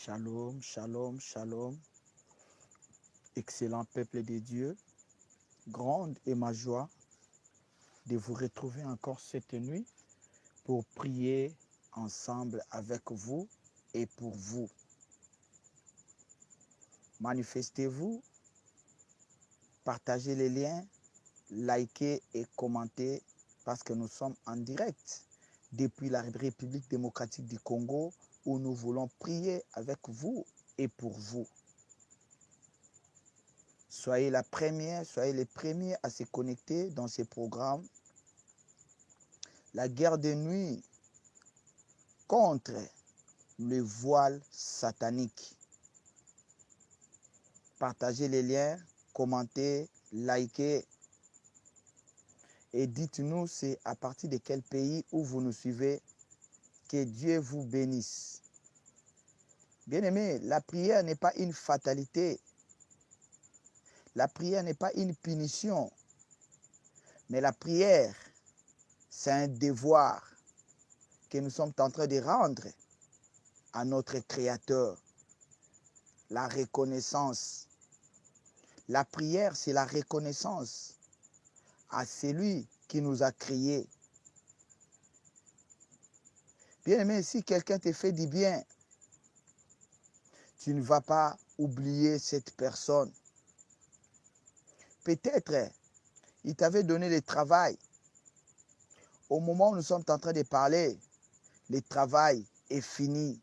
Shalom, shalom, shalom. Excellent peuple de Dieu, grande est ma joie de vous retrouver encore cette nuit pour prier ensemble avec vous et pour vous. Manifestez-vous, partagez les liens, likez et commentez parce que nous sommes en direct depuis la République démocratique du Congo où nous voulons prier avec vous et pour vous. Soyez les premiers à se connecter dans ces programmes. La guerre de nuit contre le voile satanique. Partagez les liens, commentez, likez et dites-nous c'est à partir de quel pays où vous nous suivez. Que Dieu vous bénisse. Bien-aimés, la prière n'est pas une fatalité. La prière n'est pas une punition. Mais la prière, c'est un devoir que nous sommes en train de rendre à notre Créateur. La reconnaissance. La prière, c'est la reconnaissance à celui qui nous a créés. Bien-aimé, si quelqu'un te fait du bien, tu ne vas pas oublier cette personne. Peut-être, il t'avait donné le travail. Au moment où nous sommes en train de parler, le travail est fini.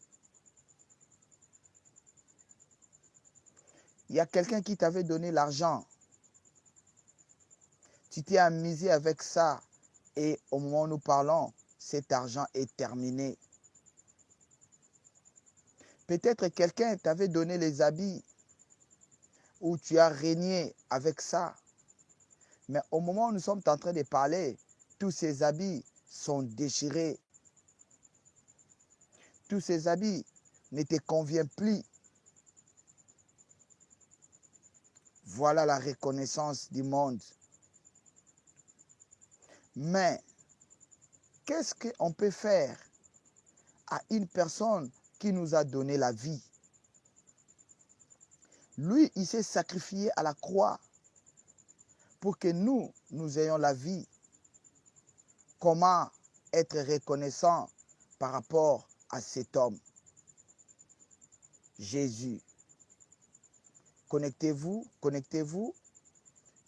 Il y a quelqu'un qui t'avait donné l'argent. Tu t'es amusé avec ça et au moment où nous parlons, cet argent est terminé. Peut-être quelqu'un t'avait donné les habits où tu as régné avec ça. Mais au moment où nous sommes en train de parler, tous ces habits sont déchirés. Tous ces habits ne te conviennent plus. Voilà la reconnaissance du monde. Mais qu'est-ce qu'on peut faire à une personne qui nous a donné la vie? Lui, il s'est sacrifié à la croix pour que nous ayons la vie. Comment être reconnaissant par rapport à cet homme? Jésus. Connectez-vous,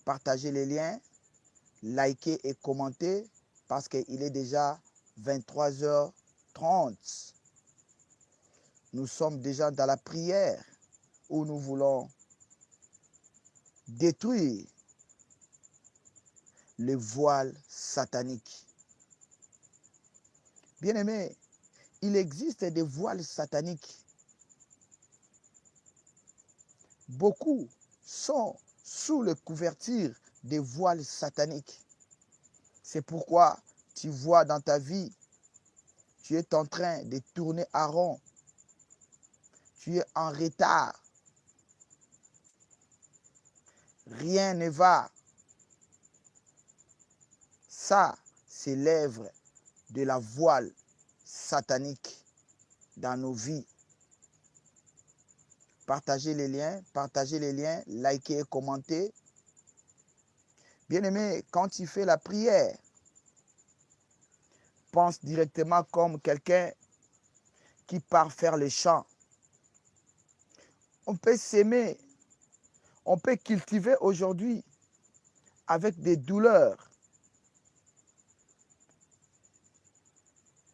partagez les liens, likez et commentez parce qu'il est déjà 23h30. Nous sommes déjà dans la prière où nous voulons détruire le voile satanique. Bien-aimés, il existe des voiles sataniques. Beaucoup sont sous la couverture des voiles sataniques. C'est pourquoi tu vois dans ta vie, tu es en train de tourner à rond. Tu es en retard. Rien ne va. Ça, c'est l'œuvre de la voile satanique dans nos vies. Partagez les liens, likez et commentez. Bien-aimé, quand tu fais la prière, pense directement comme quelqu'un qui part faire le champ. On peut s'aimer, on peut cultiver aujourd'hui avec des douleurs.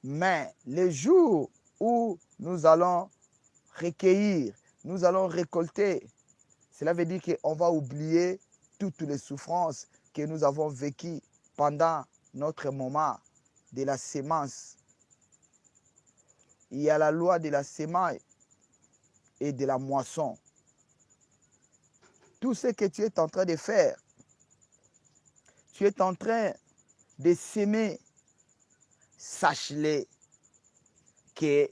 Mais les jours où nous allons recueillir, nous allons récolter, cela veut dire qu'on va oublier toutes les souffrances que nous avons vécues pendant notre moment de la sémence. Il y a la loi de la sémence et de la moisson. Tout ce que tu es en train de faire, tu es en train de s'aimer, sache-le que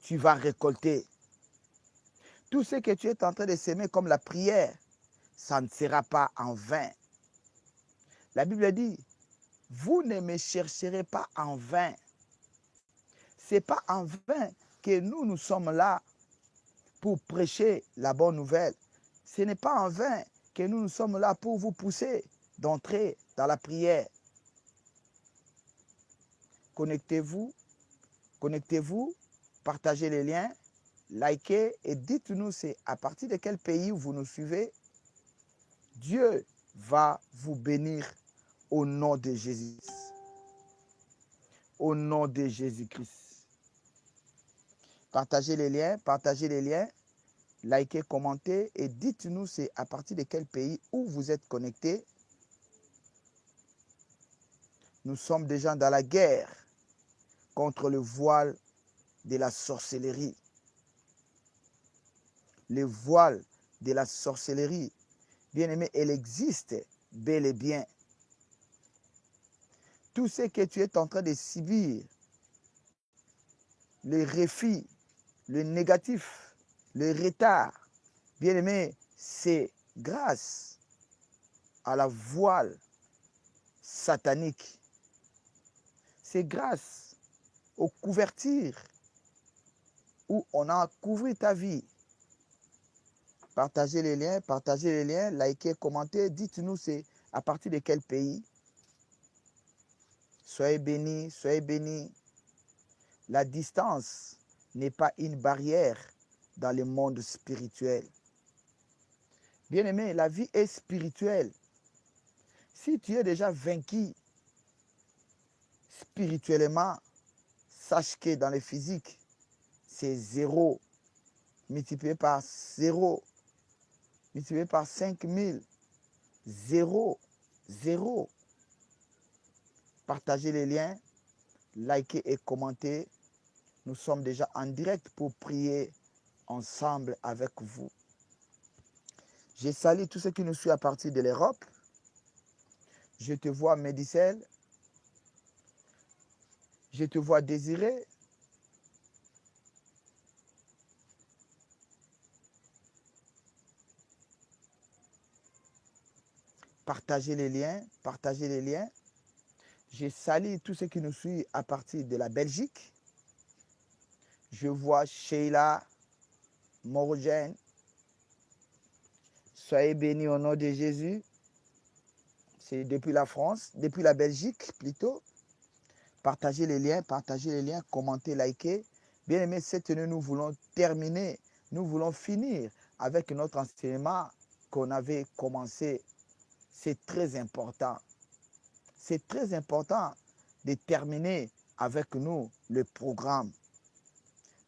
tu vas récolter. Tout ce que tu es en train de s'aimer comme la prière, ça ne sera pas en vain. La Bible dit, vous ne me chercherez pas en vain. Ce n'est pas en vain que nous sommes là pour prêcher la bonne nouvelle. Ce n'est pas en vain que nous sommes là pour vous pousser d'entrer dans la prière. Connectez-vous, partagez les liens, likez et dites-nous c'est à partir de quel pays vous nous suivez. Dieu va vous bénir au nom de Jésus. Au nom de Jésus-Christ. Partagez les liens, likez, commentez et dites-nous c'est à partir de quel pays où vous êtes connectés. Nous sommes déjà dans la guerre contre le voile de la sorcellerie. Le voile de la sorcellerie, bien aimé, elle existe bel et bien. Tout ce que tu es en train de subir, le refus, le négatif, le retard, bien aimé, c'est grâce à la voile satanique. C'est grâce aux couvertures où on a couvert ta vie. Partagez les liens, likez, commentez, dites-nous c'est à partir de quel pays. Soyez bénis, soyez bénis. La distance n'est pas une barrière dans le monde spirituel. Bien-aimé, la vie est spirituelle. Si tu es déjà vaincu spirituellement, sache que dans le physique, c'est 0 multiplié par 0, multiplié par 5000, 0, 0. Partagez les liens, likez et commentez. Nous sommes déjà en direct pour prier ensemble avec vous. Je salue tous ceux qui nous suivent à partir de l'Europe. Je te vois, Médicel. Je te vois, Désiré. Partagez les liens, partagez les liens. Je salue tous ceux qui nous suivent à partir de la Belgique. Je vois Sheila, Morogène. Soyez bénis au nom de Jésus. C'est depuis la France, depuis la Belgique plutôt. Partagez les liens, commentez, likez. Bien aimé, cette année, nous voulons terminer, nous voulons finir avec notre enseignement qu'on avait commencé. C'est très important. C'est très important de terminer avec nous le programme.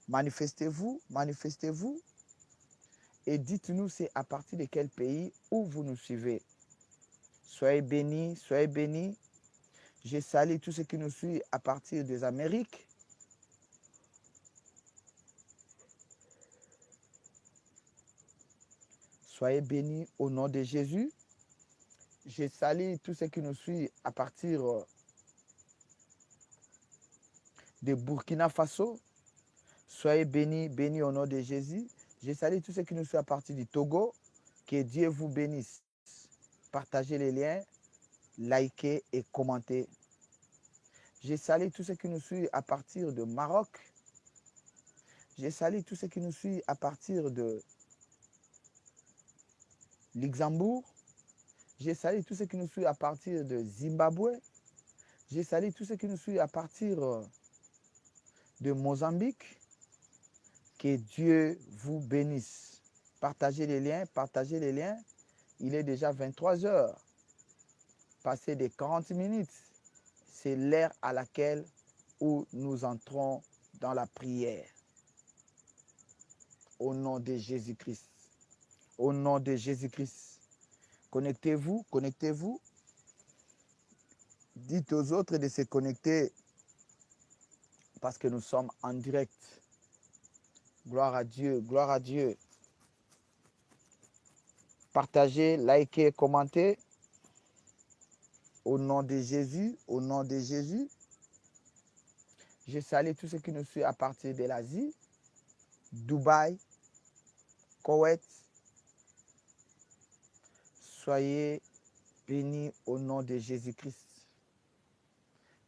Manifestez-vous, manifestez-vous et dites-nous c'est à partir de quel pays où vous nous suivez. Soyez bénis, soyez bénis. Je salue tous ceux qui nous suivent à partir des Amériques. Soyez bénis au nom de Jésus. Je salue tous ceux qui nous suivent à partir de Burkina Faso. Soyez bénis, bénis au nom de Jésus. Je salue tous ceux qui nous suivent à partir du Togo. Que Dieu vous bénisse. Partagez les liens, likez et commentez. Je salue tous ceux qui nous suivent à partir de Maroc. Je salue tous ceux qui nous suivent à partir de Luxembourg. Je salue tous ceux qui nous suivent à partir de Zimbabwe. Je salue tous ceux qui nous suivent à partir de Mozambique. Que Dieu vous bénisse. Partagez les liens, partagez les liens. Il est déjà 23 heures. Passé des 40 minutes. C'est l'heure à laquelle où nous entrons dans la prière. Au nom de Jésus-Christ. Au nom de Jésus-Christ. Connectez-vous, connectez-vous. Dites aux autres de se connecter parce que nous sommes en direct. Gloire à Dieu, gloire à Dieu. Partagez, likez, commentez. Au nom de Jésus, au nom de Jésus. Je salue tous ceux qui nous suivent à partir de l'Asie, Dubaï, Koweït. Soyez bénis au nom de Jésus-Christ.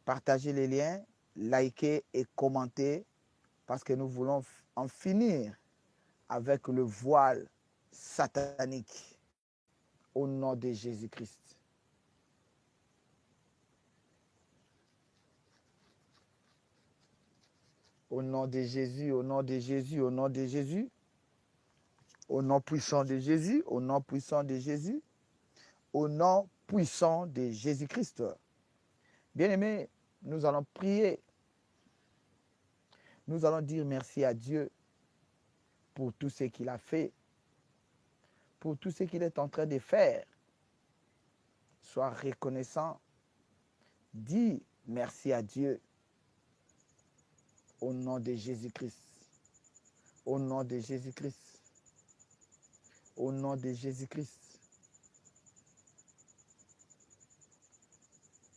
Partagez les liens, likez et commentez parce que nous voulons en finir avec le voile satanique au nom de Jésus-Christ. Au nom de Jésus, au nom de Jésus, au nom de Jésus, au nom puissant de Jésus, au nom puissant de Jésus, au nom puissant de Jésus-Christ. Bien-aimés, nous allons prier. Nous allons dire merci à Dieu pour tout ce qu'il a fait, pour tout ce qu'il est en train de faire. Sois reconnaissant. Dis merci à Dieu. Au nom de Jésus-Christ. Au nom de Jésus-Christ. Au nom de Jésus-Christ.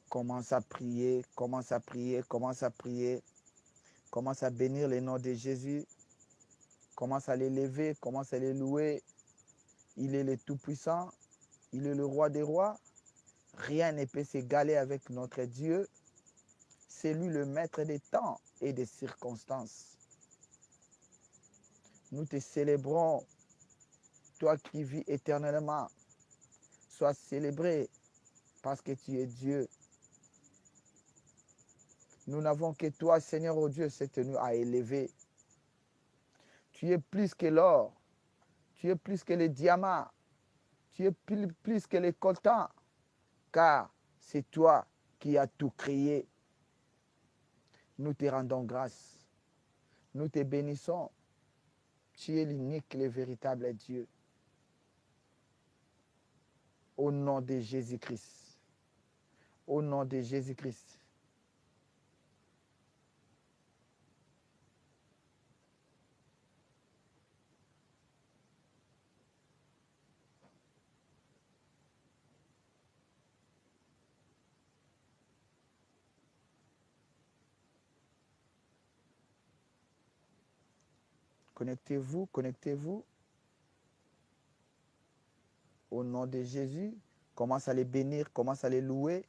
Commence à prier, commence à prier, commence à prier. Commence à bénir le nom de Jésus. Commence à l'élever, commence à le louer. Il est le Tout-Puissant. Il est le Roi des Rois. Rien ne peut s'égaler avec notre Dieu. C'est lui le maître des temps et des circonstances. Nous te célébrons, toi qui vis éternellement. Sois célébré parce que tu es Dieu. Nous n'avons que toi, Seigneur, oh Dieu, cette nuit à élever. Tu es plus que l'or. Tu es plus que les diamants. Tu es plus que les coltans. Car c'est toi qui as tout créé. Nous te rendons grâce. Nous te bénissons. Tu es l'unique, le véritable Dieu. Au nom de Jésus-Christ. Au nom de Jésus-Christ. Connectez-vous, connectez-vous. Au nom de Jésus, commence à les bénir, commence à les louer.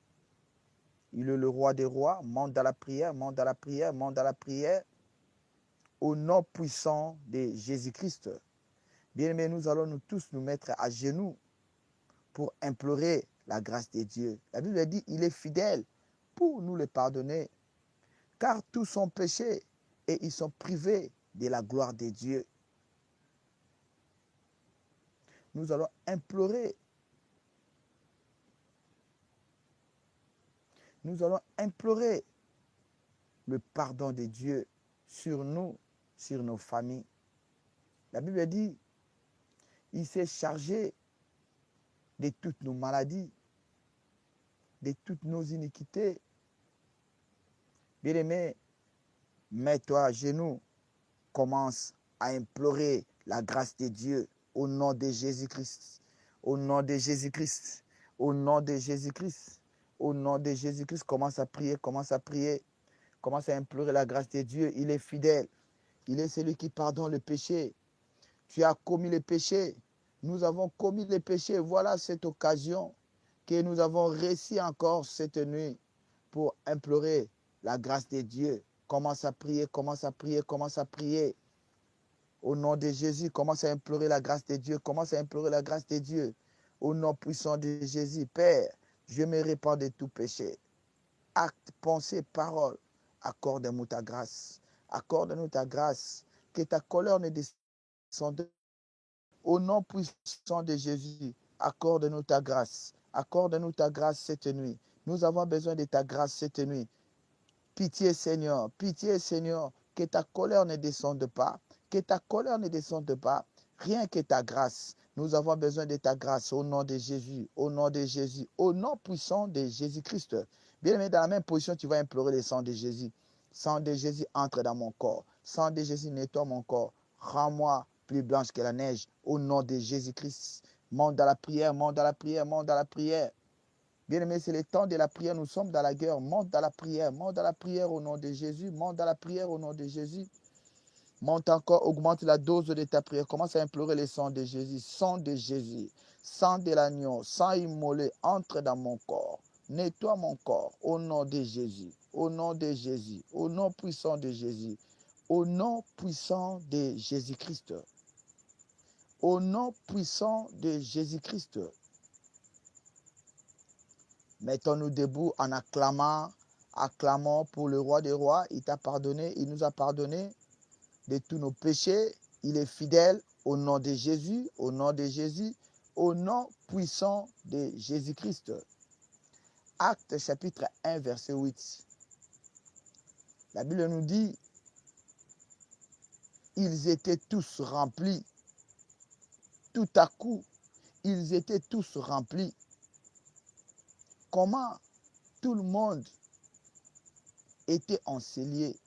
Il est le roi des rois. Monte dans la prière, monte dans la prière, monte dans la prière. Au nom puissant de Jésus-Christ. Bien-aimés, nous allons nous tous nous mettre à genoux pour implorer la grâce de Dieu. La Bible dit, il est fidèle pour nous le pardonner, car tous sont péchés et ils sont privés de la gloire de Dieu. Nous allons implorer. Nous allons implorer le pardon de Dieu sur nous, sur nos familles. La Bible dit, il s'est chargé de toutes nos maladies, de toutes nos iniquités. Bien-aimé, mets-toi à genoux, commence à implorer la grâce de Dieu au nom de Jésus-Christ, au nom de Jésus-Christ, au nom de Jésus-Christ, au nom de Jésus-Christ. Commence à prier, commence à prier, commence à implorer la grâce de Dieu. Il est fidèle, il est celui qui pardonne le péché. Tu as commis le péché, nous avons commis le péché. Voilà cette occasion que nous avons réussi encore cette nuit pour implorer la grâce de Dieu. Commence à prier, commence à prier, commence à prier. Au nom de Jésus, commence à implorer la grâce de Dieu. Commence à implorer la grâce de Dieu. Au nom puissant de Jésus, Père, je me répands de tout péché. Acte, pensée, parole, accorde-nous ta grâce. Accorde-nous ta grâce. Que ta colère ne descende. Au nom puissant de Jésus, accorde-nous ta grâce. Accorde-nous ta grâce cette nuit. Nous avons besoin de ta grâce cette nuit. Pitié Seigneur, que ta colère ne descende pas, que ta colère ne descende pas, rien que ta grâce. Nous avons besoin de ta grâce au nom de Jésus, au nom de Jésus, au nom puissant de Jésus-Christ. Bien-aimé, dans la même position, tu vas implorer le sang de Jésus. Sang de Jésus, entre dans mon corps. Sang de Jésus, nettoie mon corps. Rends-moi plus blanche que la neige, au nom de Jésus-Christ. Monte dans la prière, monte dans la prière, monte dans la prière. Bien-aimé, c'est le temps de la prière. Nous sommes dans la guerre. Monte dans la prière au nom de Jésus. Monte dans la prière au nom de Jésus. Monte encore, augmente la dose de ta prière. Commence à implorer le sang de Jésus. Sang de Jésus. Sang de l'agneau. Sang immolé. Entre dans mon corps. Nettoie mon corps au nom de Jésus. Au nom de Jésus. Au nom puissant de Jésus. Au nom puissant de Jésus-Christ. Au nom puissant de Jésus-Christ. Mettons-nous debout en acclamant. Acclamons pour le roi des rois. Il t'a pardonné, il nous a pardonné de tous nos péchés. Il est fidèle au nom de Jésus, au nom de Jésus, au nom puissant de Jésus-Christ. Actes chapitre 1, verset 8. La Bible nous dit, ils étaient tous remplis. Tout à coup, ils étaient tous remplis. Comment tout le monde était encelé.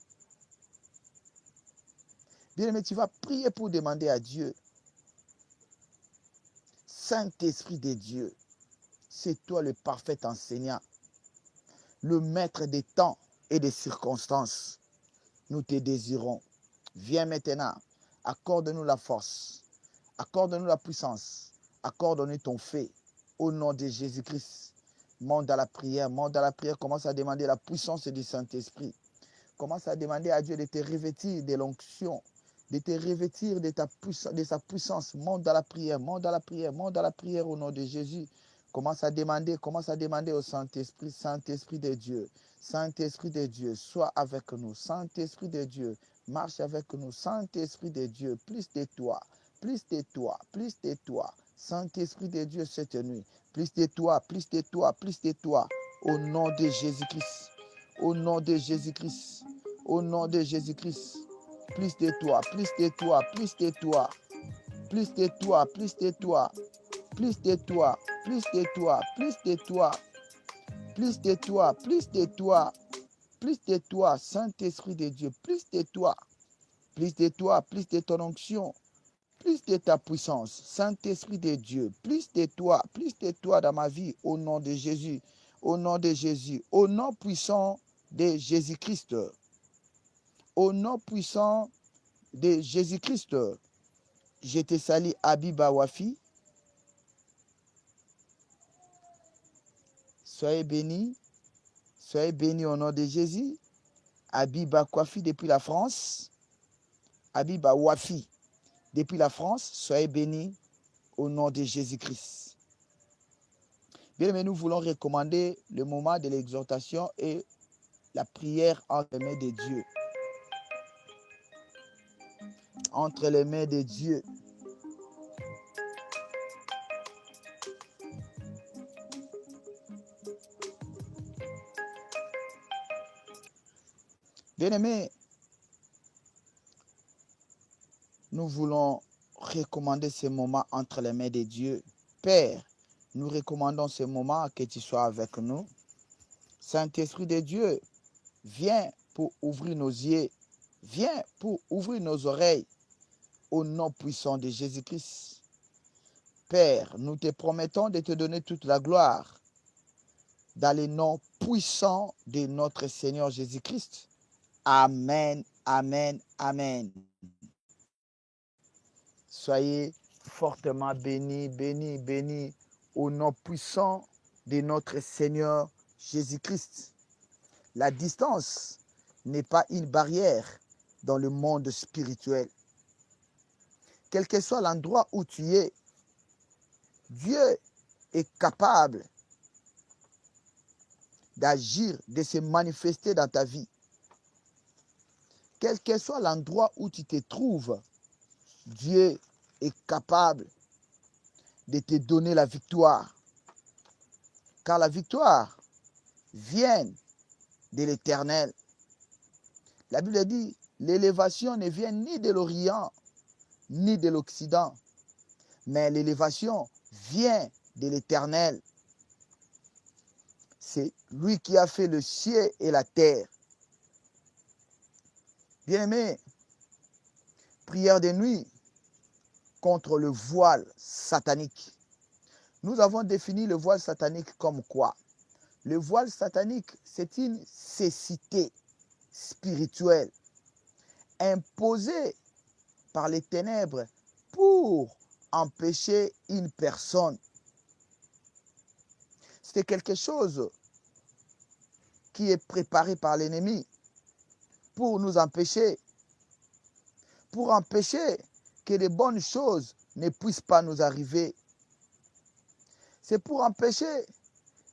Bien-aimé, tu vas prier pour demander à Dieu. Saint-Esprit de Dieu, c'est toi le parfait enseignant, le maître des temps et des circonstances. Nous te désirons. Viens maintenant, accorde-nous la force, accorde-nous la puissance, accorde-nous ton fait, au nom de Jésus-Christ. Monte dans la prière, commence à demander la puissance du Saint-Esprit. Commence à demander à Dieu de te revêtir de l'onction, de te revêtir de sa puissance. Monte dans la prière, monte dans la prière au nom de Jésus. Commence à demander au Saint-Esprit, Saint-Esprit de Dieu. Saint-Esprit de Dieu, sois avec nous. Saint-Esprit de Dieu, marche avec nous. Saint-Esprit de Dieu, plus de toi, plus de toi, plus de toi. Saint-Esprit de Dieu cette nuit, plus de toi, plus de toi, plus de toi. Au nom de Jésus-Christ. Au nom de Jésus-Christ. Au nom de Jésus-Christ. Plus de toi, plus de toi, plus de toi. Plus de toi, plus de toi. Plus de toi, plus de toi, plus de toi. Plus de toi, plus de toi. Plus de toi, Saint-Esprit de Dieu. Plus de toi. Plus de toi, plus de ton onction. Plus de ta puissance, Saint-Esprit de Dieu, plus de toi dans ma vie, au nom de Jésus, au nom de Jésus, au nom puissant de Jésus-Christ, au nom puissant de Jésus-Christ. Je te salue, Abiba Wafi. Soyez bénis au nom de Jésus. Abiba Wafi depuis la France, Abiba Wafi depuis la France, soyez bénis au nom de Jésus-Christ. Bien, mais nous voulons recommander le moment de l'exhortation et la prière entre les mains de Dieu. Entre les mains de Dieu. Bien-aimés, nous voulons recommander ce moment entre les mains de Dieu. Père, nous recommandons ce moment que tu sois avec nous. Saint-Esprit de Dieu, viens pour ouvrir nos yeux. Viens pour ouvrir nos oreilles. Au nom puissant de Jésus-Christ. Père, nous te promettons de te donner toute la gloire dans le nom puissant de notre Seigneur Jésus-Christ. Amen, amen, amen. Soyez fortement bénis, bénis, bénis au nom puissant de notre Seigneur Jésus-Christ. La distance n'est pas une barrière dans le monde spirituel. Quel que soit l'endroit où tu es, Dieu est capable d'agir, de se manifester dans ta vie. Quel que soit l'endroit où tu te trouves, Dieu est capable de te donner la victoire. Car la victoire vient de l'Éternel. La Bible dit, l'élévation ne vient ni de l'Orient, ni de l'Occident, mais l'élévation vient de l'Éternel. C'est lui qui a fait le ciel et la terre. Bien-aimé, prière de nuit contre le voile satanique. Nous avons défini le voile satanique comme quoi? Le voile satanique, c'est une cécité spirituelle imposée par les ténèbres pour empêcher une personne. C'est quelque chose qui est préparé par l'ennemi pour nous empêcher, pour empêcher que les bonnes choses ne puisse pas nous arriver. C'est pour empêcher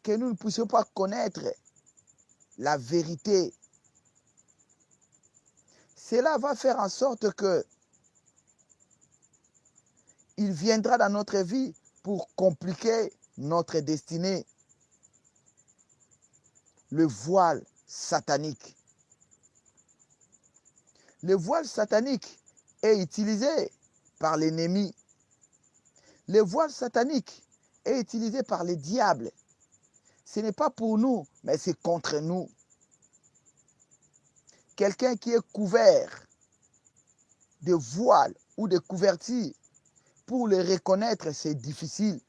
que nous ne puissions pas connaître la vérité. Cela va faire en sorte que il viendra dans notre vie pour compliquer notre destinée. Le voile satanique. Le voile satanique est utilisé par l'ennemi. Le voile satanique est utilisé par les diables. Ce n'est pas pour nous, mais c'est contre nous. Quelqu'un qui est couvert de voile ou de couverture, pour le reconnaître, c'est difficile.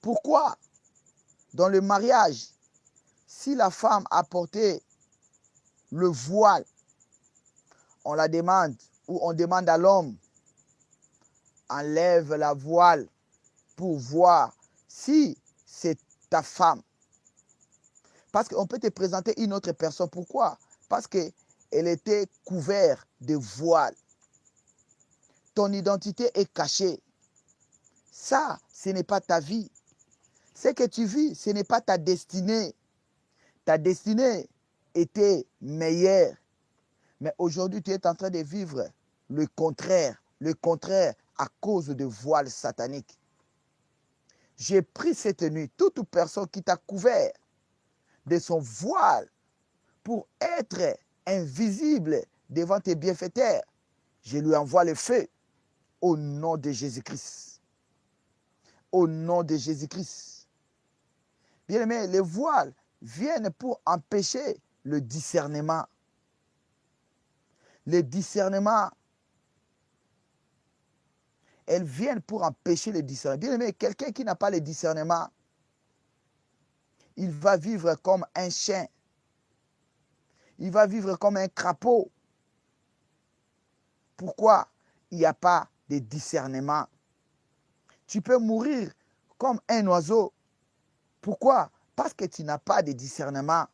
Pourquoi? Dans le mariage, si la femme a porté le voile, on la demande, ou on demande à l'homme, enlève la voile pour voir si c'est ta femme. Parce qu'on peut te présenter une autre personne. Pourquoi? Parce qu'elle était couverte de voile. Ton identité est cachée. Ça, ce n'est pas ta vie. Ce que tu vis, ce n'est pas ta destinée. Ta destinée était meilleure. Mais aujourd'hui, tu es en train de vivre le contraire à cause de voiles sataniques. J'ai pris cette nuit toute personne qui t'a couvert de son voile pour être invisible devant tes bienfaiteurs. Je lui envoie le feu au nom de Jésus-Christ. Au nom de Jésus-Christ. Bien-aimés, les voiles viennent pour empêcher le discernement. Le discernement, elles viennent pour empêcher le discernement. Bien-aimé, quelqu'un qui n'a pas le discernement, il va vivre comme un chien. Il va vivre comme un crapaud. Pourquoi? Il n'y a pas de discernement. Tu peux mourir comme un oiseau. Pourquoi? Parce que tu n'as pas de discernement.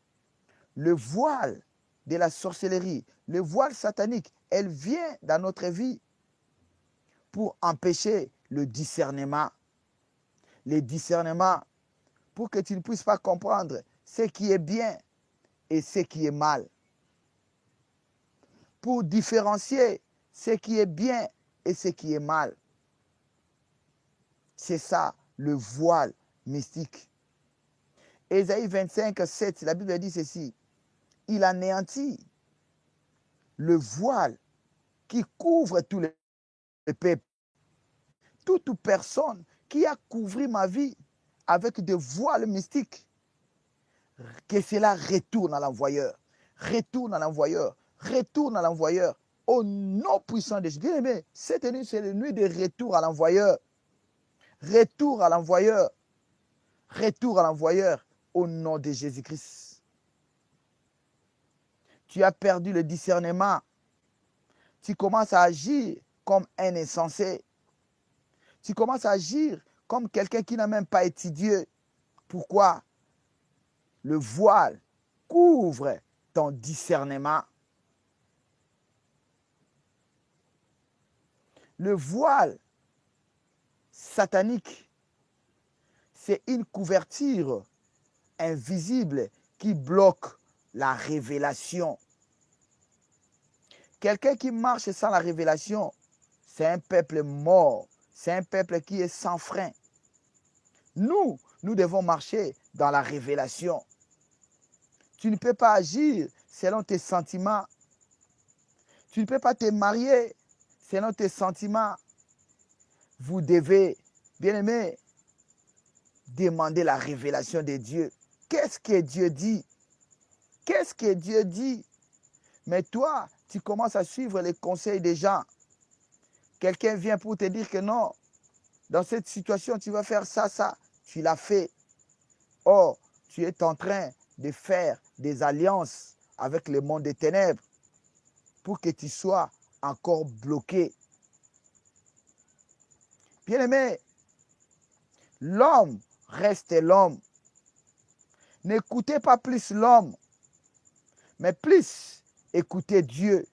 Le voile de la sorcellerie, le voile satanique, elle vient dans notre vie pour empêcher le discernement. Le discernement, pour que tu ne puisses pas comprendre ce qui est bien et ce qui est mal. Pour différencier ce qui est bien et ce qui est mal. C'est ça, le voile mystique. Ésaïe 25, 7, la Bible dit ceci. Il anéantit le voile qui couvre tous les peuples. Toute personne qui a couvert ma vie avec des voiles mystiques, que cela retourne à l'envoyeur. Retourne à l'envoyeur. Retourne à l'envoyeur. Au nom puissant de Jésus. Bien aimé, cette nuit, c'est la nuit de retour à l'envoyeur. Retour à l'envoyeur. Retour à l'envoyeur au nom de Jésus-Christ. Tu as perdu le discernement. Tu commences à agir comme un insensé. Tu commences à agir comme quelqu'un qui n'a même pas étudié. Pourquoi? Le voile couvre ton discernement. Le voile satanique, c'est une couverture invisible qui bloque la révélation. Quelqu'un qui marche sans la révélation, c'est un peuple mort. C'est un peuple qui est sans frein. Nous devons marcher dans la révélation. Tu ne peux pas agir selon tes sentiments. Tu ne peux pas te marier selon tes sentiments. Vous devez, bien-aimés, demander la révélation de Dieu. Qu'est-ce que Dieu dit? Qu'est-ce que Dieu dit? Mais toi, tu commences à suivre les conseils des gens. Quelqu'un vient pour te dire que non, dans cette situation, tu vas faire ça, ça. Tu l'as fait. Or, tu es en train de faire des alliances avec le monde des ténèbres pour que tu sois encore bloqué. Bien-aimé, l'homme reste l'homme. N'écoutez pas plus l'homme, mais plus écoutez Dieu.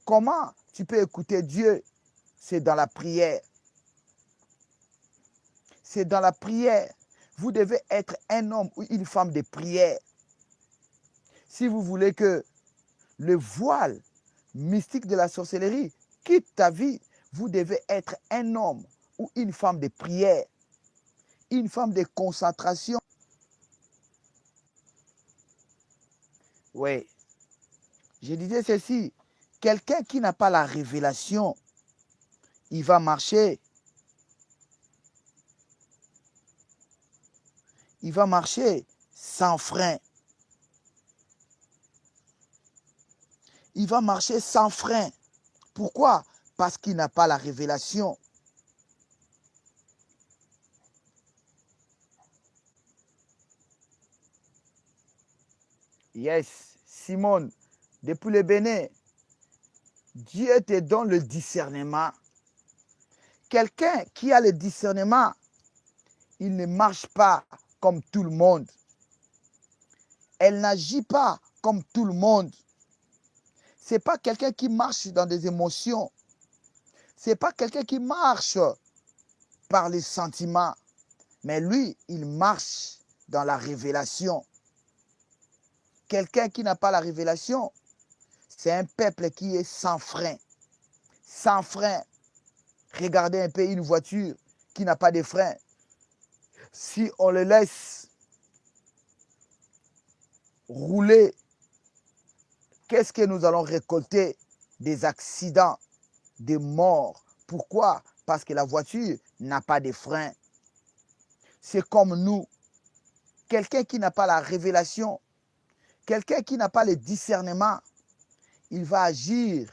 Comment tu peux écouter Dieu, c'est dans la prière. C'est dans la prière. Vous devez être un homme ou une femme de prière. Si vous voulez que le voile mystique de la sorcellerie quitte ta vie, vous devez être un homme ou une femme de prière, une femme de concentration. Oui, je disais ceci, quelqu'un qui n'a pas la révélation, il va marcher. Il va marcher sans frein. Il va marcher sans frein. Pourquoi? Parce qu'il n'a pas la révélation. Yes, Simone, depuis le Bénin, Dieu te donne le discernement. Quelqu'un qui a le discernement, il ne marche pas comme tout le monde. Elle n'agit pas comme tout le monde. Ce n'est pas quelqu'un qui marche dans des émotions. Ce n'est pas quelqu'un qui marche par les sentiments. Mais lui, il marche dans la révélation. Quelqu'un qui n'a pas la révélation, c'est un peuple qui est sans frein. Sans frein. Regardez un peu une voiture qui n'a pas de frein. Si on le laisse rouler, qu'est-ce que nous allons récolter? Des accidents, des morts. Pourquoi? Parce que la voiture n'a pas de frein. C'est comme nous. Quelqu'un qui n'a pas la révélation, quelqu'un qui n'a pas le discernement, il va agir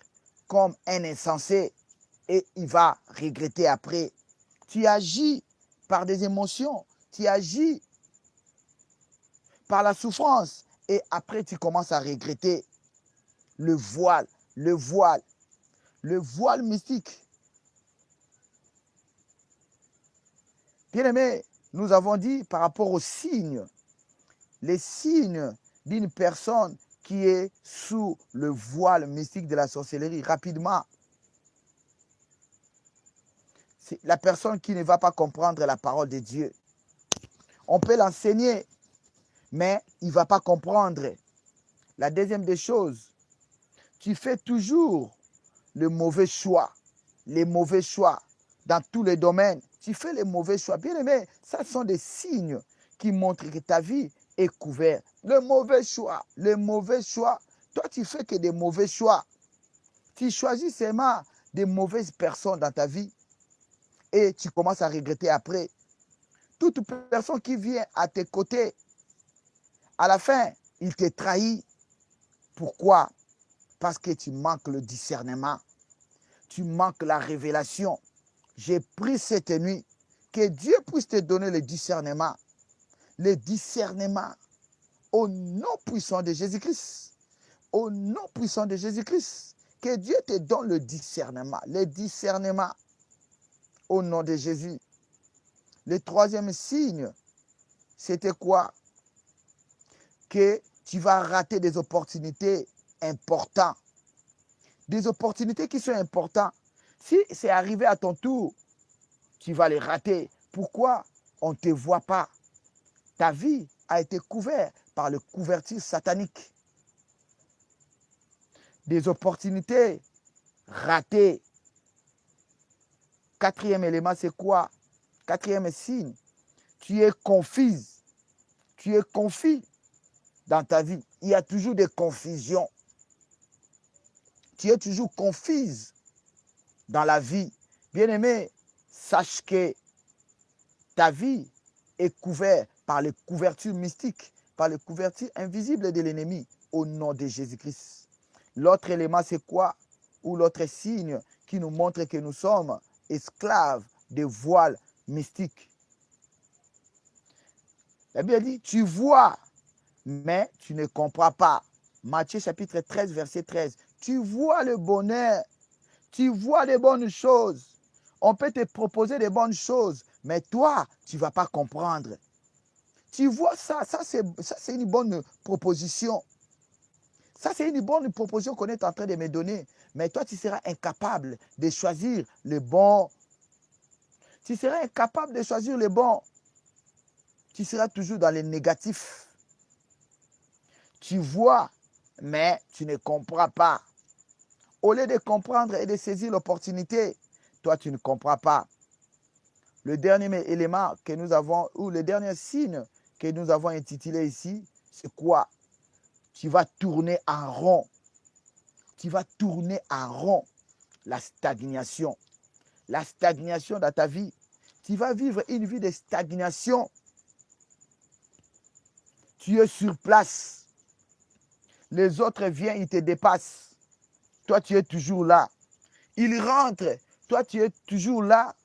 comme un insensé et il va regretter après. Tu agis par des émotions, tu agis par la souffrance et après tu commences à regretter. Le voile, le voile, le voile mystique. Bien-aimés, nous avons dit par rapport aux signes, les signes d'une personne qui est sous le voile mystique de la sorcellerie. Rapidement, c'est la personne qui ne va pas comprendre la parole de Dieu. On peut l'enseigner, mais il ne va pas comprendre. La deuxième des choses, tu fais toujours le mauvais choix. Les mauvais choix dans tous les domaines. Tu fais les mauvais choix. Bien aimé, ça sont des signes qui montrent que ta vie est couverte. Le mauvais choix, le mauvais choix. Toi, tu fais que des mauvais choix. Tu choisis seulement des mauvaises personnes dans ta vie et tu commences à regretter après. Toute personne qui vient à tes côtés, à la fin, il te trahit. Pourquoi? Parce que tu manques le discernement. Tu manques la révélation. J'ai pris cette nuit que Dieu puisse te donner le discernement. Le discernement au nom puissant de Jésus-Christ. Au nom puissant de Jésus-Christ. Que Dieu te donne le discernement. Le discernement au nom de Jésus. Le troisième signe, c'était quoi? Que tu vas rater des opportunités importantes. Des opportunités qui sont importantes. Si c'est arrivé à ton tour, tu vas les rater. Pourquoi? On ne te voit pas. Ta vie a été couverte par le couverture satanique. Des opportunités ratées. Quatrième élément, c'est quoi? Quatrième signe, tu es confuse. Tu es confus dans ta vie. Il y a toujours des confusions. Tu es toujours confuse dans la vie. Bien-aimé, sache que ta vie est couverte par les couvertures mystiques, par les couvertures invisibles de l'ennemi, au nom de Jésus-Christ. L'autre élément, c'est quoi? Ou l'autre signe qui nous montre que nous sommes esclaves des voiles mystiques. La Bible dit, tu vois, mais tu ne comprends pas. Matthieu chapitre 13, verset 13. Tu vois le bonheur, tu vois les bonnes choses. On peut te proposer des bonnes choses, mais toi, tu ne vas pas comprendre. Tu vois ça, ça c'est une bonne proposition. Ça, c'est une bonne proposition qu'on est en train de me donner. Mais toi, tu seras incapable de choisir le bon. Tu seras incapable de choisir le bon. Tu seras toujours dans les négatifs. Tu vois, mais tu ne comprends pas. Au lieu de comprendre et de saisir l'opportunité, toi, tu ne comprends pas. Le dernier élément que nous avons, ou le dernier signe que nous avons intitulé ici, c'est quoi? Tu vas tourner en rond. Tu vas tourner en rond. La stagnation. La stagnation dans ta vie. Tu vas vivre une vie de stagnation. Tu es sur place. Les autres viennent, ils te dépassent. Toi, tu es toujours là. Il rentre. Toi, tu es toujours là.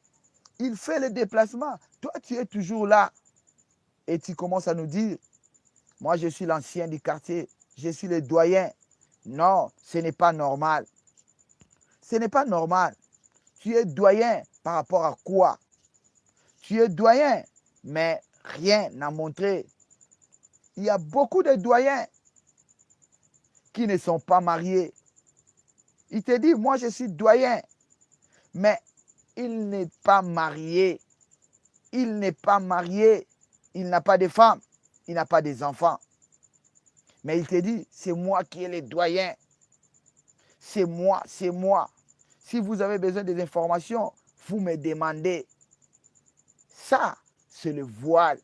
Il fait le déplacement. Toi, tu es toujours là. Et tu commences à nous dire, moi, je suis l'ancien du quartier. Je suis le doyen. Non, ce n'est pas normal. Ce n'est pas normal. Tu es doyen par rapport à quoi? Tu es doyen, mais rien n'a montré. Il y a beaucoup de doyens qui ne sont pas mariés. Il te dit, moi je suis doyen, mais il n'est pas marié. Il n'est pas marié. Il n'a pas de femme. Il n'a pas d'enfants. Mais il te dit, c'est moi qui ai les doyens. C'est moi, c'est moi. Si vous avez besoin des informations, vous me demandez. Ça, c'est le voile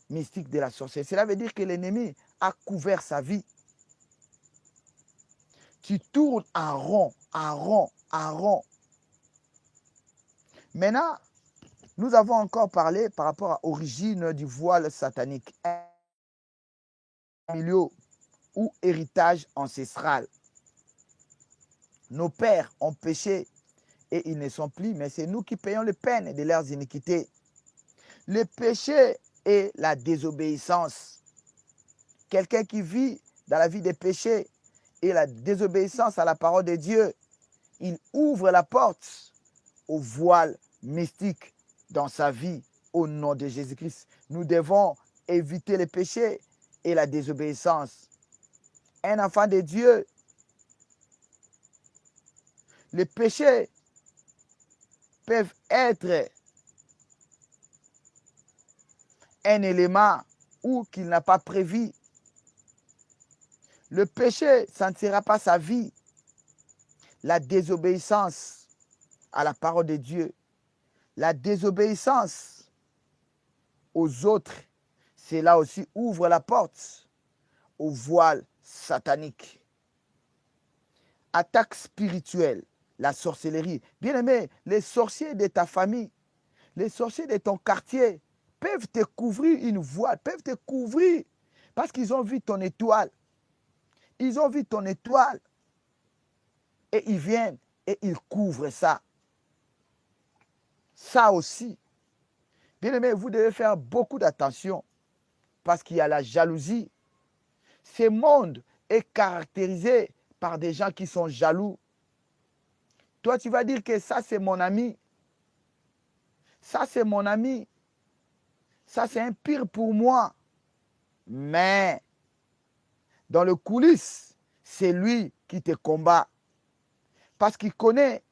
mystique de la sorcellerie. Cela veut dire que l'ennemi a couvert sa vie. Tu tournes en rond, en rond, en rond. Maintenant, nous avons encore parlé par rapport à l'origine du voile satanique. Un milieu ou héritage ancestral. Nos pères ont péché et ils ne sont plus, mais c'est nous qui payons les peines de leurs iniquités. Le péché est la désobéissance. Quelqu'un qui vit dans la vie des péchés et la désobéissance à la parole de Dieu, il ouvre la porte au voile mystique dans sa vie au nom de Jésus-Christ. Nous devons éviter les péchés et la désobéissance. Un enfant de Dieu, les péchés peuvent être un élément ou qu'il n'a pas prévu. Le péché, ça ne sera pas sa vie. La désobéissance à la parole de Dieu, la désobéissance aux autres, cela aussi ouvre la porte au voile satanique. Attaque spirituelle, la sorcellerie. Bien aimé, les sorciers de ta famille, les sorciers de ton quartier peuvent te couvrir une voile, peuvent te couvrir parce qu'ils ont vu ton étoile. Ils ont vu ton étoile et ils viennent et ils couvrent ça. Ça aussi. Bien aimé, vous devez faire beaucoup d'attention parce qu'il y a la jalousie. Ce monde est caractérisé par des gens qui sont jaloux. Toi, tu vas dire que ça, c'est mon ami. Ça, c'est mon ami. Ça, c'est un pire pour moi. Mais dans le coulisses, c'est lui qui te combat. Parce qu'il connaît,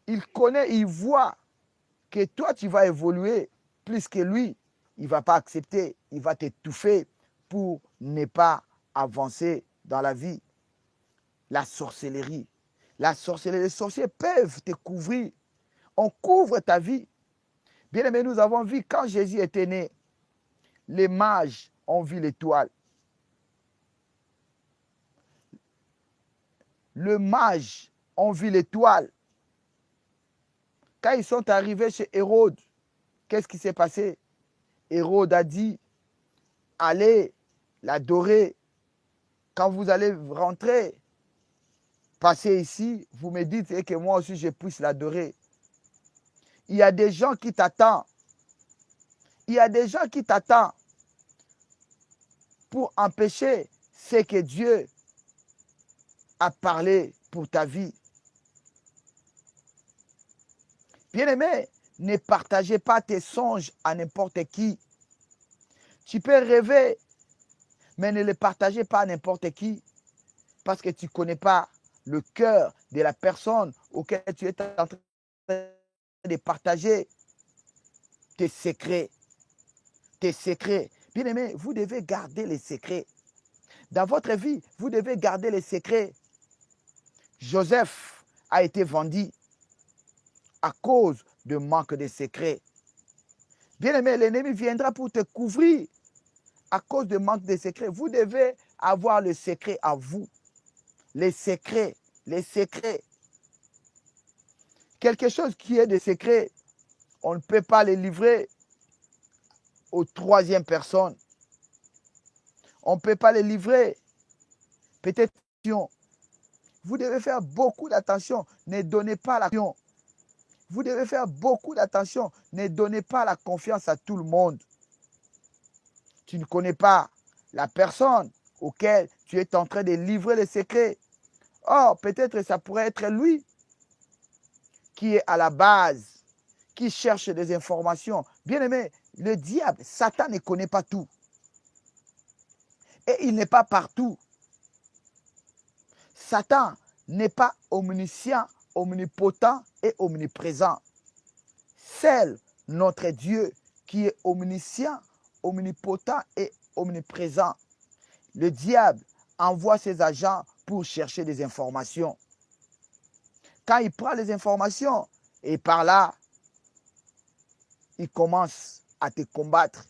il voit que toi, tu vas évoluer plus que lui. Il ne va pas accepter, il va t'étouffer pour ne pas avancer dans la vie. La sorcellerie. La sorcellerie, les sorciers peuvent te couvrir. On couvre ta vie. Bien aimé, nous avons vu quand Jésus était né, les mages ont vu l'étoile. Les mages ont vu l'étoile. Quand ils sont arrivés chez Hérode, qu'est-ce qui s'est passé? Hérode a dit, allez l'adorer. Quand vous allez rentrer, passez ici, vous me dites et que moi aussi je puisse l'adorer. Il y a des gens qui t'attendent. Il y a des gens qui t'attendent pour empêcher ce que Dieu a parlé pour ta vie. Bien-aimé, ne partagez pas tes songes à n'importe qui. Tu peux rêver, Mais ne les partagez pas à n'importe qui, parce que tu ne connais pas le cœur de la personne auquel tu es en train de partager tes secrets. Tes secrets. Bien-aimés, vous devez garder les secrets. Dans votre vie, vous devez garder les secrets. Joseph a été vendu à cause de manque de secrets. Bien-aimé, l'ennemi viendra pour te couvrir à cause de manque de secrets. Vous devez avoir le secret à vous. Les secrets, les secrets. Quelque chose qui est de secret, on ne peut pas les livrer aux troisième personne. On ne peut pas les livrer. Peut-être, vous devez faire beaucoup d'attention. Ne donnez pas l'action. Vous devez faire beaucoup d'attention. Ne donnez pas la confiance à tout le monde. Tu ne connais pas la personne auquel tu es en train de livrer les secrets. Or, peut-être ça pourrait être lui qui est à la base, qui cherche des informations. Bien-aimé, le diable, Satan ne connaît pas tout. Et il n'est pas partout. Satan n'est pas omniscient, omnipotent et omniprésent. Seul notre Dieu qui est omniscient, omnipotent et omniprésent. Le diable envoie ses agents pour chercher des informations. Quand il prend les informations, et par là, il commence à te combattre.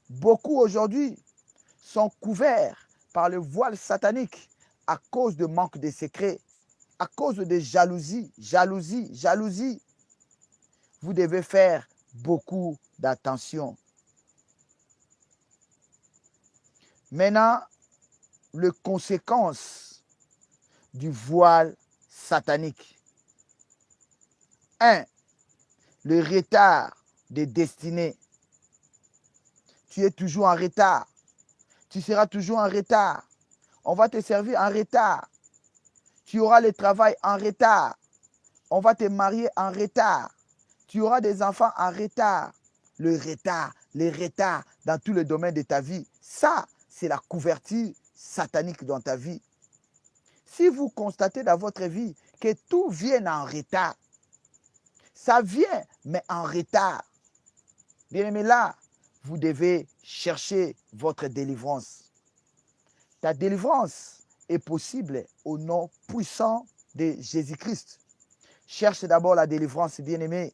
Beaucoup aujourd'hui sont couverts par le voile satanique à cause de manque de secrets, à cause de jalousie. Vous devez faire beaucoup d'attention. Maintenant, les conséquences du voile satanique. 1. Le retard des destinées. Tu es toujours en retard. Tu seras toujours en retard. On va te servir en retard. Tu auras le travail en retard. On va te marier en retard. Tu auras des enfants en retard. Le retard, les retards dans tous les domaines de ta vie. Ça, c'est la couverture satanique dans ta vie. Si vous constatez dans votre vie que tout vient en retard, ça vient, mais en retard. Bien-aimé, là, vous devez chercher votre délivrance. Ta délivrance est possible au nom puissant de Jésus-Christ. Cherche d'abord la délivrance, bien-aimé.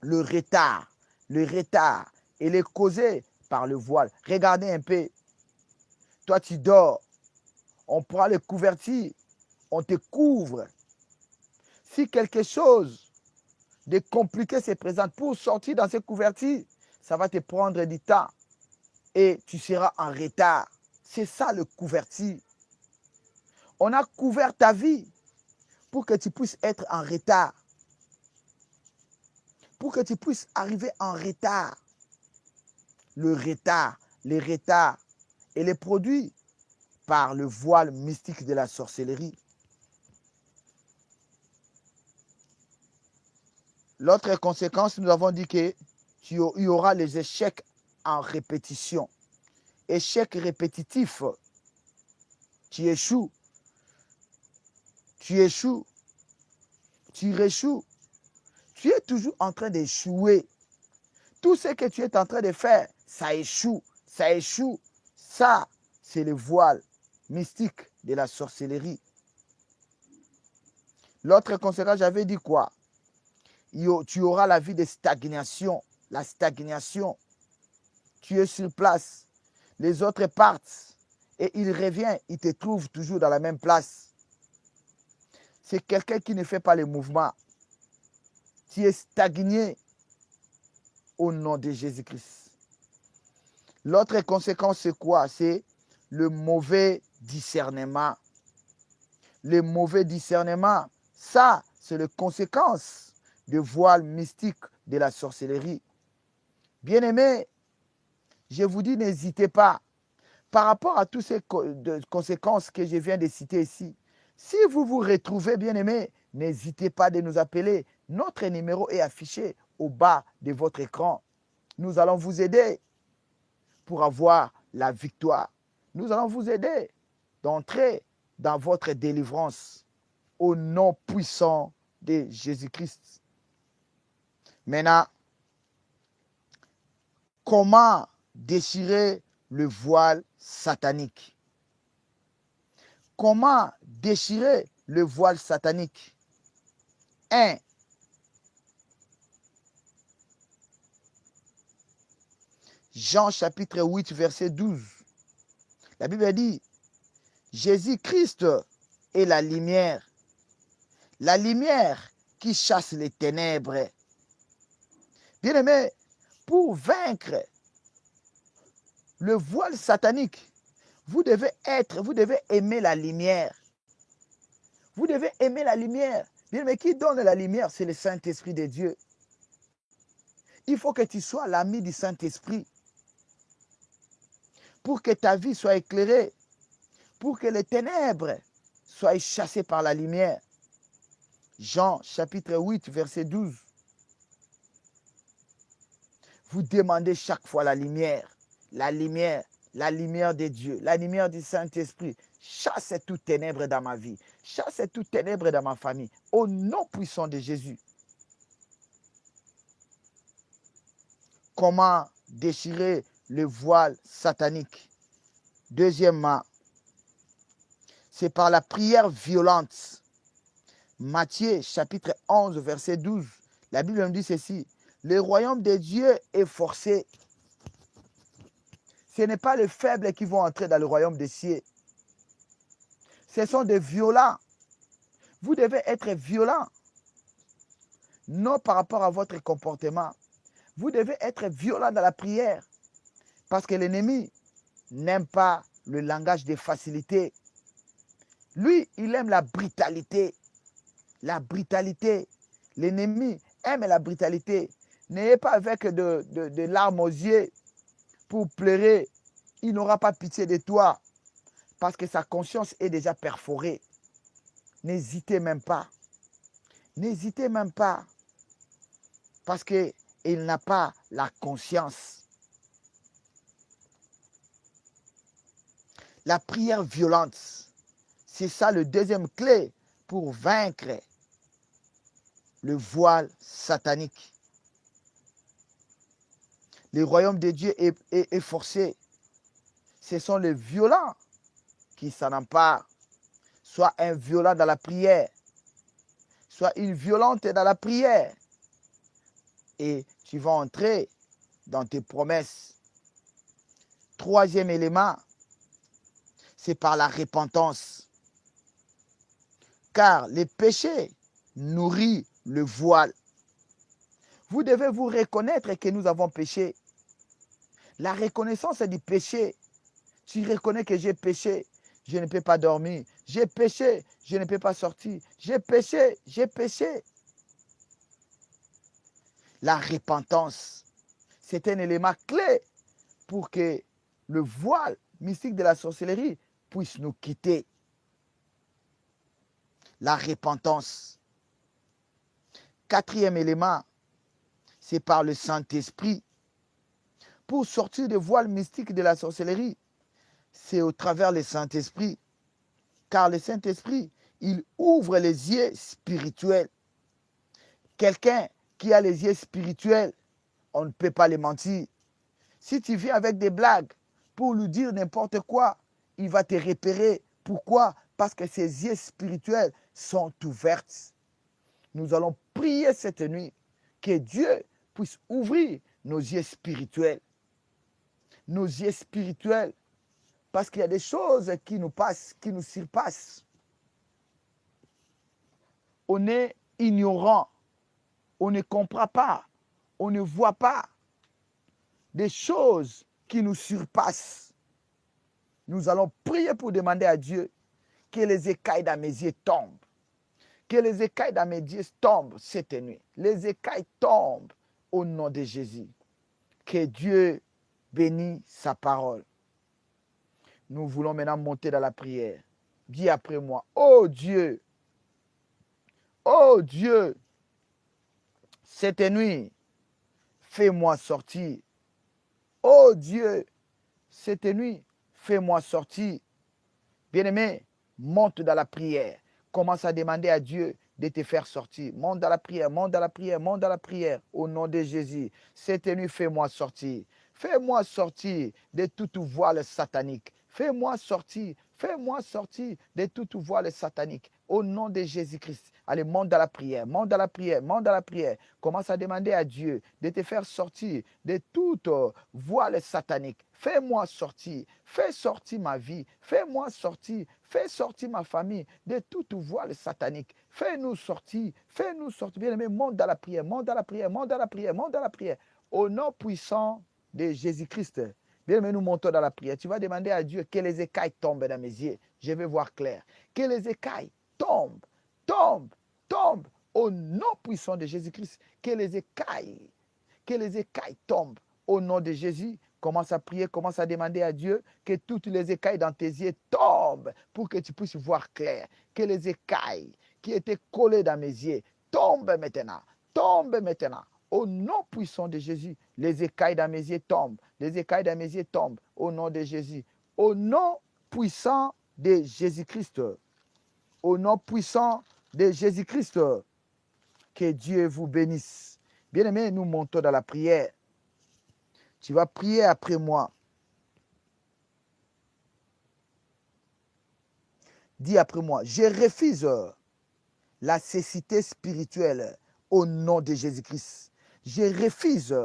Le retard, il est causé par le voile. Regardez un peu. Toi, tu dors. On prend les couvertures. On te couvre. Si quelque chose de compliqué se présente pour sortir dans ces couvertures, ça va te prendre du temps et tu seras en retard. C'est ça le couverture. On a couvert ta vie pour que tu puisses être en retard. Pour que tu puisses arriver en retard. Le retard, les retards, et les produits par le voile mystique de la sorcellerie. L'autre conséquence, nous avons dit qu'il y aura les échecs en répétition. Échec répétitif. Tu échoues. Tu réchoues. Tu es toujours en train d'échouer. Tout ce que tu es en train de faire, ça échoue. Ça, c'est le voile mystique de la sorcellerie. L'autre conséquence, j'avais dit quoi? Tu auras la vie de stagnation. La stagnation. Tu es sur place. Les autres partent et ils reviennent. Ils te trouvent toujours dans la même place. C'est quelqu'un qui ne fait pas le mouvement. Tu es stagné au nom de Jésus-Christ. L'autre conséquence, c'est quoi? C'est le mauvais discernement. Le mauvais discernement, ça, c'est la conséquence du voile mystique de la sorcellerie. Bien-aimés, je vous dis, n'hésitez pas. Par rapport à toutes ces conséquences que je viens de citer ici, si vous vous retrouvez, bien-aimés, n'hésitez pas de nous appeler. Notre numéro est affiché au bas de votre écran. Nous allons vous aider pour avoir la victoire. Nous allons vous aider d'entrer dans votre délivrance au nom puissant de Jésus-Christ. Maintenant, comment déchirer le voile satanique? Comment déchirer le voile satanique? 1. Jean chapitre 8, verset 12. La Bible dit, Jésus-Christ est la lumière qui chasse les ténèbres. Bien-aimés, pour vaincre le voile satanique, vous devez aimer la lumière. Vous devez aimer la lumière. Bien-aimé, qui donne la lumière, c'est le Saint-Esprit de Dieu. Il faut que tu sois l'ami du Saint-Esprit pour que ta vie soit éclairée, pour que les ténèbres soient chassées par la lumière. Jean chapitre 8, verset 12. Vous demandez chaque fois la lumière de Dieu, la lumière du Saint-Esprit. Chasse toutes ténèbres dans ma vie, chasse toutes ténèbres dans ma famille, au nom puissant de Jésus. Comment déchirer le voile satanique? Deuxièmement, c'est par la prière violente. Matthieu chapitre 11, verset 12. La Bible me dit ceci. Le royaume de Dieu est forcé. Ce n'est pas les faibles qui vont entrer dans le royaume des cieux. Ce sont des violents. Vous devez être violent. Non par rapport à votre comportement. Vous devez être violent dans la prière. Parce que l'ennemi n'aime pas le langage de facilité. Lui, il aime la brutalité. La brutalité. L'ennemi aime la brutalité. N'ayez pas avec de larmes aux yeux pour pleurer. Il n'aura pas pitié de toi parce que sa conscience est déjà perforée. N'hésitez même pas. N'hésitez même pas parce qu'il n'a pas la conscience. La prière violente, c'est ça le deuxième clé pour vaincre le voile satanique. Le royaume de Dieu est forcé. Ce sont les violents qui s'en emparent. Soit un violent dans la prière, soit une violente dans la prière. Et tu vas entrer dans tes promesses. Troisième élément, c'est par la repentance. Car le péché nourrit le voile. Vous devez vous reconnaître que nous avons péché. La reconnaissance du péché. Tu reconnais que j'ai péché, je ne peux pas dormir. J'ai péché, je ne peux pas sortir. J'ai péché, j'ai péché. La repentance, c'est un élément clé pour que le voile mystique de la sorcellerie puisse nous quitter. La repentance. Quatrième élément, c'est par le Saint-Esprit. Pour sortir du voile mystique de la sorcellerie, c'est au travers du Saint-Esprit. Car le Saint-Esprit, il ouvre les yeux spirituels. Quelqu'un qui a les yeux spirituels, on ne peut pas les mentir. Si tu viens avec des blagues pour lui dire n'importe quoi, il va te repérer. Pourquoi? Parce que ses yeux spirituels sont ouverts. Nous allons prier cette nuit que Dieu puisse ouvrir nos yeux spirituels. Nos yeux spirituels. Parce qu'il y a des choses qui nous passent, qui nous surpassent. On est ignorant. On ne comprend pas. On ne voit pas des choses qui nous surpassent. Nous allons prier pour demander à Dieu que les écailles dans mes yeux tombent. Que les écailles dans mes yeux tombent cette nuit. Les écailles tombent au nom de Jésus. Que Dieu bénisse sa parole. Nous voulons maintenant monter dans la prière. Dis après moi, oh Dieu, cette nuit, fais-moi sortir. Oh Dieu, cette nuit, fais-moi sortir. Bien-aimé, monte dans la prière. Commence à demander à Dieu de te faire sortir. Monte dans la prière, monte dans la prière, monte dans la prière. Au nom de Jésus, cette nuit, fais-moi sortir. Fais-moi sortir de toute voile satanique. Fais-moi sortir de toute voile satanique. Au nom de Jésus-Christ. Allez, monte dans la prière, monte dans la prière, monte dans la prière. Commence à demander à Dieu de te faire sortir de toute voile satanique. Fais-moi sortir, fais sortir ma vie, fais-moi sortir, fais sortir ma famille de toute voile satanique. Fais-nous sortir, bien-aimé, monte dans la prière, monte dans la prière, monte dans la prière, monte dans la prière. Au nom puissant de Jésus-Christ, bien-aimé, nous montons dans la prière. Tu vas demander à Dieu que les écailles tombent dans mes yeux. Je vais voir clair. Que les écailles tombent, tombent. Au nom puissant de Jésus-Christ, que les écailles tombent. Au nom de Jésus, commence à prier, commence à demander à Dieu que toutes les écailles dans tes yeux tombent pour que tu puisses voir clair. Que les écailles qui étaient collées dans mes yeux tombent maintenant. Au nom puissant de Jésus, les écailles dans mes yeux tombent. Les écailles dans mes yeux tombent. Au nom de Jésus. Au nom puissant de Jésus-Christ. Au nom puissant de Jésus-Christ. Que Dieu vous bénisse. Bien-aimés, nous montons dans la prière. Tu vas prier après moi. Dis après moi, je refuse la cécité spirituelle au nom de Jésus-Christ. Je refuse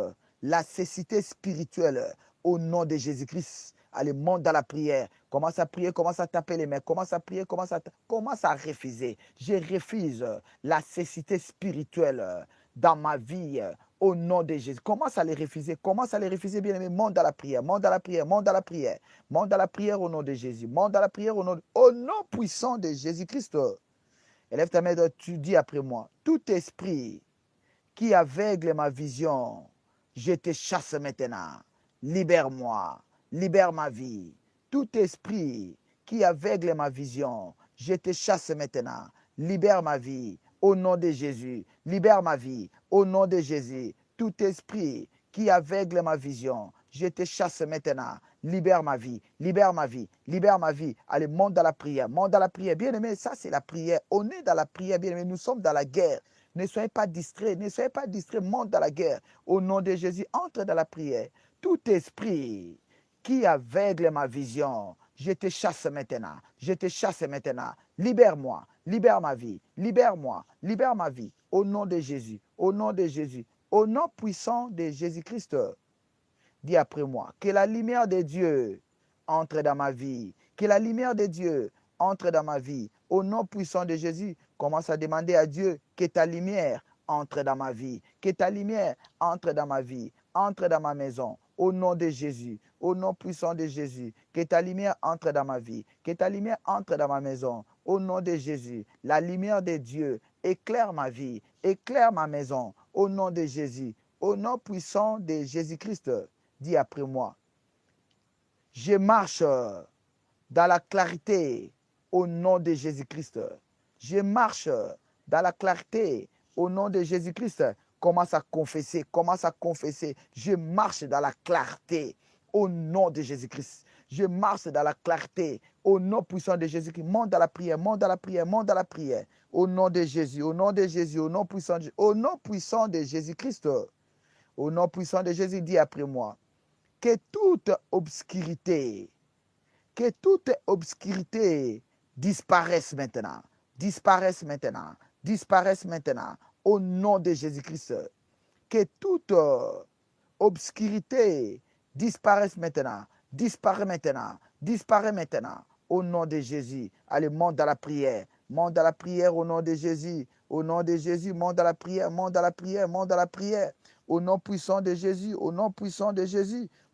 la cécité spirituelle au nom de Jésus-Christ. Allez, monte dans la prière. Commence à prier, commence à taper les mains. Commence à prier, commence à refuser. Je refuse la cécité spirituelle dans ma vie au nom de Jésus. Commence à les refuser, bien aimé. Monte dans la prière, monte dans la prière, monte dans la prière. Monte dans la prière au nom de Jésus. Monte dans la prière au nom puissant de Jésus-Christ. Élève ta main, tu dis après moi, tout esprit qui aveugle ma vision, je te chasse maintenant. Libère-moi, libère ma vie. Tout esprit qui aveugle ma vision, je te chasse maintenant. Libère ma vie au nom de Jésus. Libère ma vie au nom de Jésus. Tout esprit qui aveugle ma vision, je te chasse maintenant. Libère ma vie, libère ma vie, libère ma vie. Allez, monte dans la prière, monte dans la prière. Bien-aimé, ça c'est la prière. On est dans la prière, bien-aimé. Nous sommes dans la guerre. Ne soyez pas distraits, monte dans la guerre. Au nom de Jésus, entre dans la prière. Tout esprit qui aveugle ma vision, je te chasse maintenant. Libère-moi, libère ma vie, libère-moi, libère ma vie. Au nom de Jésus, au nom puissant de Jésus-Christ. Dis après moi, que la lumière de Dieu entre dans ma vie. Que la lumière de Dieu entre dans ma vie. Au nom puissant de Jésus, commence à demander à Dieu que ta lumière entre dans ma vie. Que ta lumière entre dans ma vie, entre dans ma maison. Au nom de Jésus, au nom puissant de Jésus, que ta lumière entre dans ma vie. Que ta lumière entre dans ma maison. Au nom de Jésus, la lumière de Dieu éclaire ma vie, éclaire ma maison. Au nom de Jésus, au nom puissant de Jésus-Christ. Dis après moi, je marche dans la clarté au nom de Jésus-Christ. Je marche dans la clarté au nom de Jésus-Christ. Commence à confesser. Je marche dans la clarté au nom de Jésus-Christ. Je marche dans la clarté au nom puissant de Jésus-Christ. Monte dans la prière. Au nom de Jésus, au nom puissant de Jésus-Christ. Au nom puissant de Jésus, dis après moi. Que toute obscurité disparaisse maintenant. Au nom de Jésus-Christ. Que toute obscurité disparaisse maintenant. Disparaît maintenant. Au nom de Jésus. Allez, monte dans la prière. Au nom de Jésus. Monte dans la prière. Au nom puissant de Jésus.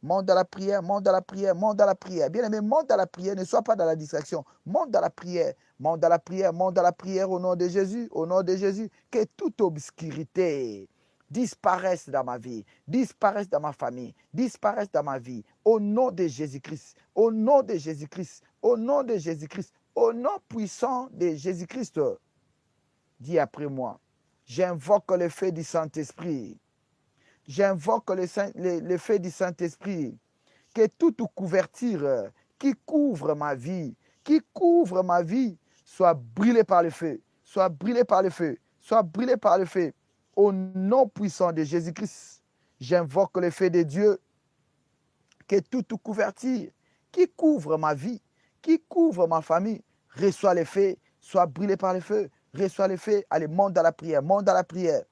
Monte dans la prière. Bien-aimé, monte dans la prière. Ne sois pas dans la distraction. Monte dans la prière. Au nom de Jésus. Que toute obscurité disparaisse dans ma vie, disparaisse dans ma famille, disparaisse dans ma vie. Au nom de Jésus-Christ. Au nom puissant de Jésus-Christ. Dis après moi. J'invoque le feu du Saint-Esprit. Le feu du Saint-Esprit que toute couverture qui couvre ma vie, soit brûlée par le feu, soit brûlée par le feu, soit brûlée par le feu. Au nom puissant de Jésus-Christ, j'invoque le feu de Dieu, que toute couverture qui couvre ma vie, qui couvre ma famille, reçoit le feu, soit brûlée par le feu, reçoit le feu. Allez, monte dans la prière, monte dans la prière.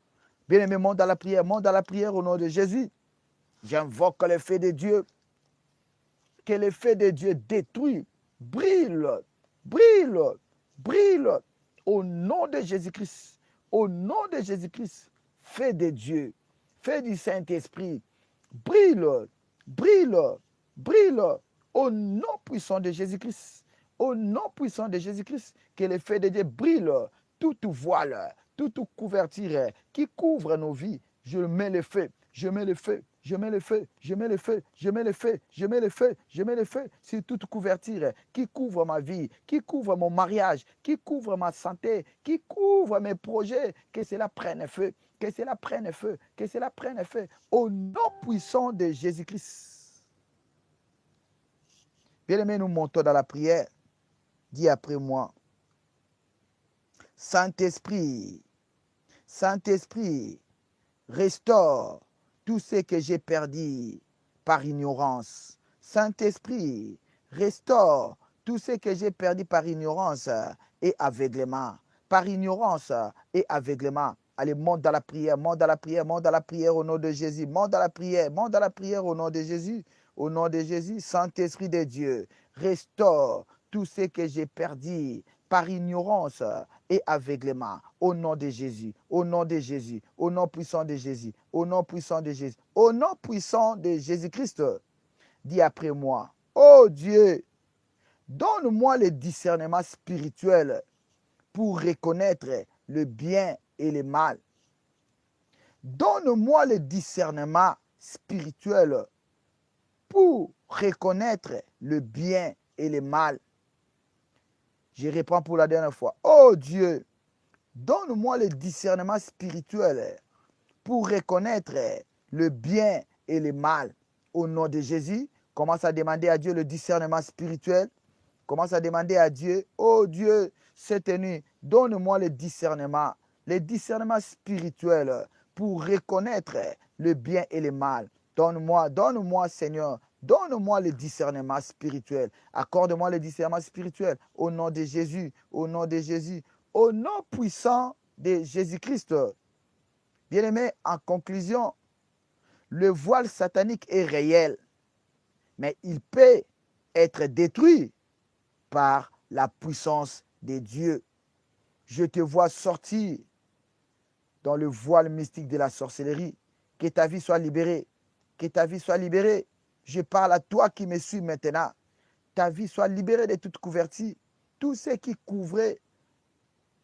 Bien-aimé, monte dans la prière au nom de Jésus. J'invoque le feu de Dieu, que le feu de Dieu détruit, brûle, brûle, brûle, au nom de Jésus-Christ, au nom de Jésus-Christ, feu de Dieu, feu du Saint-Esprit, brûle, brûle, brûle, au nom puissant de Jésus-Christ, au nom puissant de Jésus-Christ, que le feu de Dieu brûle, toute voile, toute couverture qui couvre nos vies, je mets le feu, je mets le feu, je mets le feu, je mets le feu, je mets le feu, je mets le feu, je mets le feu sur toute couverture qui couvre ma vie, qui couvre mon mariage, qui couvre ma santé, qui couvre mes projets, que cela prenne feu, que cela prenne feu, que cela prenne feu, au nom puissant de Jésus-Christ. Bien-aimés, nous montons dans la prière. Dis après moi, Saint-Esprit, Saint-Esprit, restaure tout ce que j'ai perdu par ignorance. Saint-Esprit, restaure tout ce que j'ai perdu par ignorance et aveuglement. Par ignorance et aveuglement. Allez, monte dans la prière, monte dans la prière, monte dans la prière au nom de Jésus. Monte dans la prière au nom de Jésus. Au nom de Jésus, Saint-Esprit de Dieu, restaure tout ce que j'ai perdu par ignorance et aveuglement. Au nom de Jésus, au nom de Jésus, au nom puissant de Jésus, au nom puissant de Jésus, au nom puissant de Jésus-Christ. Dis après moi, oh Dieu, donne-moi le discernement spirituel pour reconnaître le bien et le mal. Donne-moi le discernement spirituel pour reconnaître le bien et le mal. Je reprends pour la dernière fois. Oh Dieu, donne-moi le discernement spirituel pour reconnaître le bien et le mal. Au nom de Jésus, commence à demander à Dieu le discernement spirituel. Commence à demander à Dieu, oh Dieu, cette nuit, donne-moi le discernement spirituel pour reconnaître le bien et le mal. Donne-moi Seigneur, donne-moi le discernement spirituel. Accorde-moi le discernement spirituel au nom de Jésus, au nom de Jésus, au nom puissant de Jésus-Christ. Bien-aimés, en conclusion, le voile satanique est réel, mais il peut être détruit par la puissance de Dieu. Je te vois sortir dans le voile mystique de la sorcellerie. Que ta vie soit libérée. Que ta vie soit libérée. Je parle à toi qui me suis maintenant. Ta vie soit libérée de toute couverture. Tout ce qui couvrait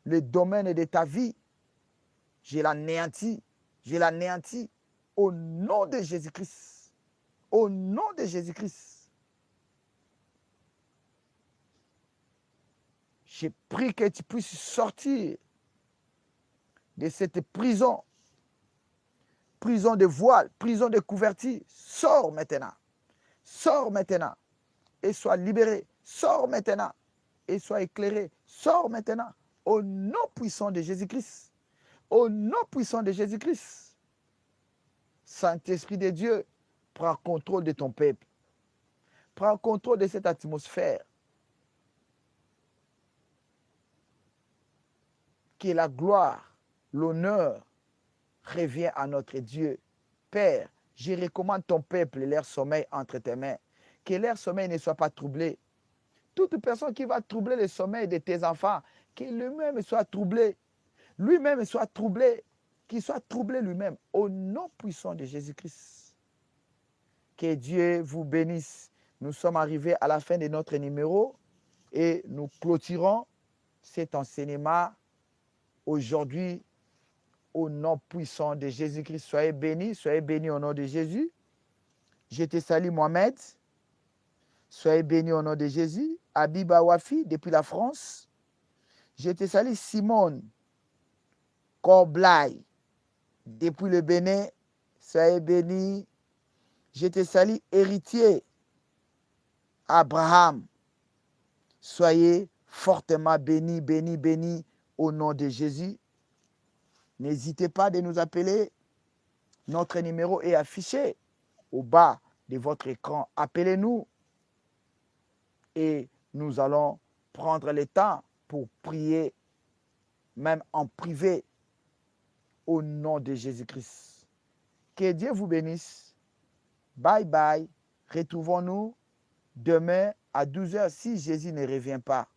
le domaine de ta vie, je l'anéantis. Je l'anéantis au nom de Jésus-Christ. Au nom de Jésus-Christ. Je prie que tu puisses sortir de cette prison, prison de voile, prison de couverture. Sors maintenant et sois libéré. Sors maintenant et sois éclairé. Sors maintenant au nom puissant de Jésus-Christ. Au nom puissant de Jésus-Christ. Saint-Esprit de Dieu, prends contrôle de ton peuple. Prends contrôle de cette atmosphère. Que la gloire, l'honneur revient à notre Dieu. Père, je recommande ton peuple, leur sommeil entre tes mains. Que leur sommeil ne soit pas troublé. Toute personne qui va troubler le sommeil de tes enfants, que lui-même soit troublé. Lui-même soit troublé. Qu'il soit troublé lui-même. Au nom puissant de Jésus-Christ. Que Dieu vous bénisse. Nous sommes arrivés à la fin de notre numéro et nous clôturons cet enseignement aujourd'hui. Au nom puissant de Jésus-Christ, soyez bénis au nom de Jésus. Je te salue Mohamed, soyez bénis au nom de Jésus. Abiba Wafi, depuis la France. Je te salue Simone Corblay, depuis le Bénin, soyez bénis. Je te salue Héritier, Abraham. Soyez fortement bénis, bénis, bénis au nom de Jésus. N'hésitez pas de nous appeler. Notre numéro est affiché au bas de votre écran. Appelez-nous et nous allons prendre le temps pour prier, même en privé, au nom de Jésus-Christ. Que Dieu vous bénisse. Bye bye. Retrouvons-nous demain à 12h si Jésus ne revient pas.